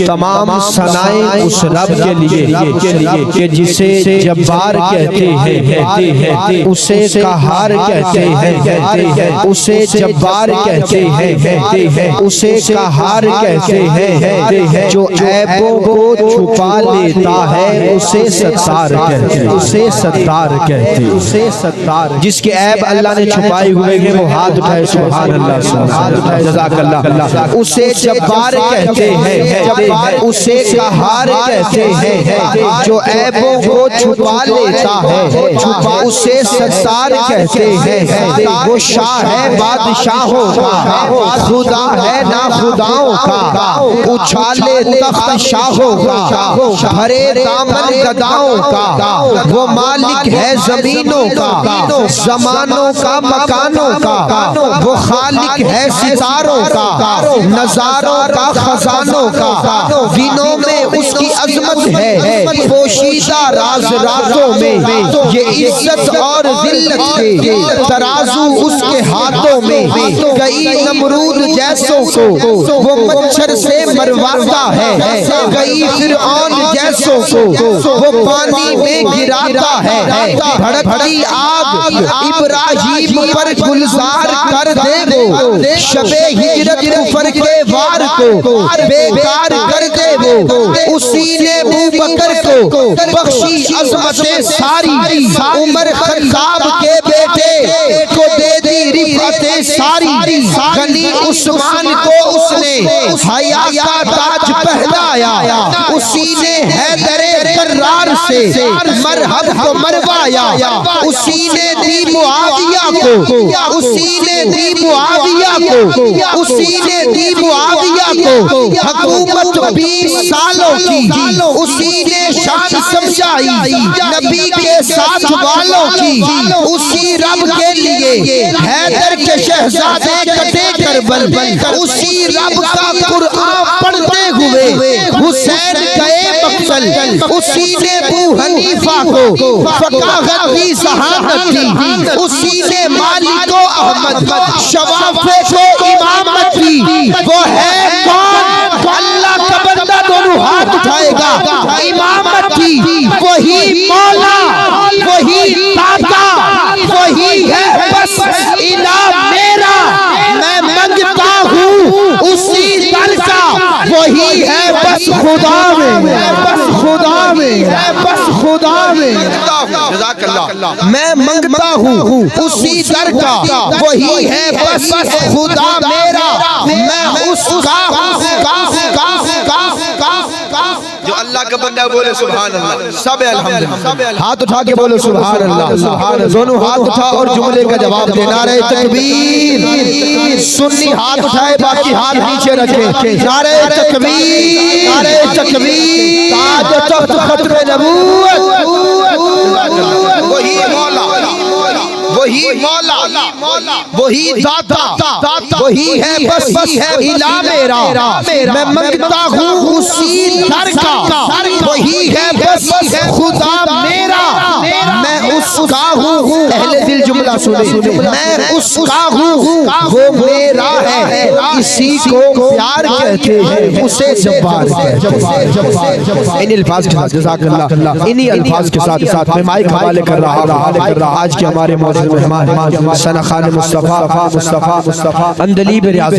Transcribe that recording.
تمام ثنائیں اس رب کے لیے کہ جسے جبار کہتے ہیں، اسے قہار کہتے ہیں، اسے جبار کہتے ہیں، اسے قہار کہتے ہیں، جو عیبوں کو چھپا لیتا ہے اسے ستار کہتے ہیں، اسے ستار کہتے ہیں، اسے ستار، جس کے عیب اللہ نے چھپائے ہوئے ہیں وہ ہاتھ اٹھائے سبحان اللہ، سبحان اللہ، جزاک اللہ۔ اسے جبار کہتے ہیں، اسے قہار کہتے ہیں، جو عیبوں کو چھپا لیتا ہے اسے ستار کہتے ہیں، وہ شاہ ہے بادشاہوں کا، خدا ہے نا خداؤں کا، اچھالے تخت شاہوں کا، بھرے دامن گداؤں کا، وہ مالک ہے زمینوں کا، زمانوں کا مکانوں کا، وہ خالق ہے ستاروں کا، نظاروں کا خزانوں کا، دنوں میں اس کی عظمت ہے، پوشیدہ راز راتوں میں، یہ عزت اور ذلت کے ترازو اس کے ہاتھوں میں، کئی نمرود جیسوں کو وہ مچھر سے مرواتا ہے، کئی فرعون جیسوں کو وہ پانی میں گراتا ہے، بھڑکتی آگ ابراہیم پر گلزار کر دے وہ، شب ہجرت کفر کے وار کو بیکار کر دے وہ، اسی نے ابوبکر کو بخشی عظمت ساری، عمر خطاب کے بیٹے کو دے دی رفعت ساری، غنی عثمان کو اس نے حیا کا تاج پہنایا، اسی نے حیدر کرار سے مرحب کو مروایا، اسی نے دی معاویہ کو، اسی نے دی معاویہ کو، اسی نے دی معاویہ کو حکومت 20 سالوں کی، اسی نے شان سمجھائی نبی کے ساتھ والوں کی، اسی رب کے لیے حیدر کے شہزادے کٹے کربل، اسی رب کا قرآن پڑھتے ہوئے حسین گئے مقتل، اسی نے ابو حنیفہ کو فقاہت دی ذہانت دی، اسی نے مالک و احمد شوافے کو امامت دی، وہ ہے کون؟ اللہ کا بندہ دونوں ہاتھ اٹھائے گا، امامت دی، وہی مولا، وہی داتا، وہی ہے بس الہ میرا، میں منگتا ہوں اسی در کا، وہی ہے بس خدا میں، بس خدا میں، بس خدا میں، میں منگتا ہوں اسی در کا، وہی ہے بس خدا میرا، میں اس کا جو اللہ کا بندہ بولے سبحان اللہ، سب الحمدللہ، ہاتھ اٹھا کے بولو سبحان اللہ، دونوں ہاتھ اٹھا اور جملے کا جواب دے، نعرہ تکبیر، سنی ہاتھ اٹھائے باقی ہاتھ نیچے رکھے، نعرہ تکبیر، نعرہ تکبیر، تاج تخت ختم نبوت، وہی مولا، وہی مولا، وہی داتا، وہی ہے بس الہ میرا، میں منگتا ہوں اسی در کا، وہی ہے بس خدا میرا، میں اس کا ہوں، اہل دل جملہ سنے، میں اس کا ہوں، وہ میرا ہے، اسی کو پیار کہتے ہیں، اسے جبار کہتے ہیں۔ انہی الفاظ کے ساتھ جزاک اللہ، انہی الفاظ کے ساتھ میں مائک حوالے کر رہا آج کے ہمارے معزز مہمان ثنا خان مصطفیٰ اندلیب ریاض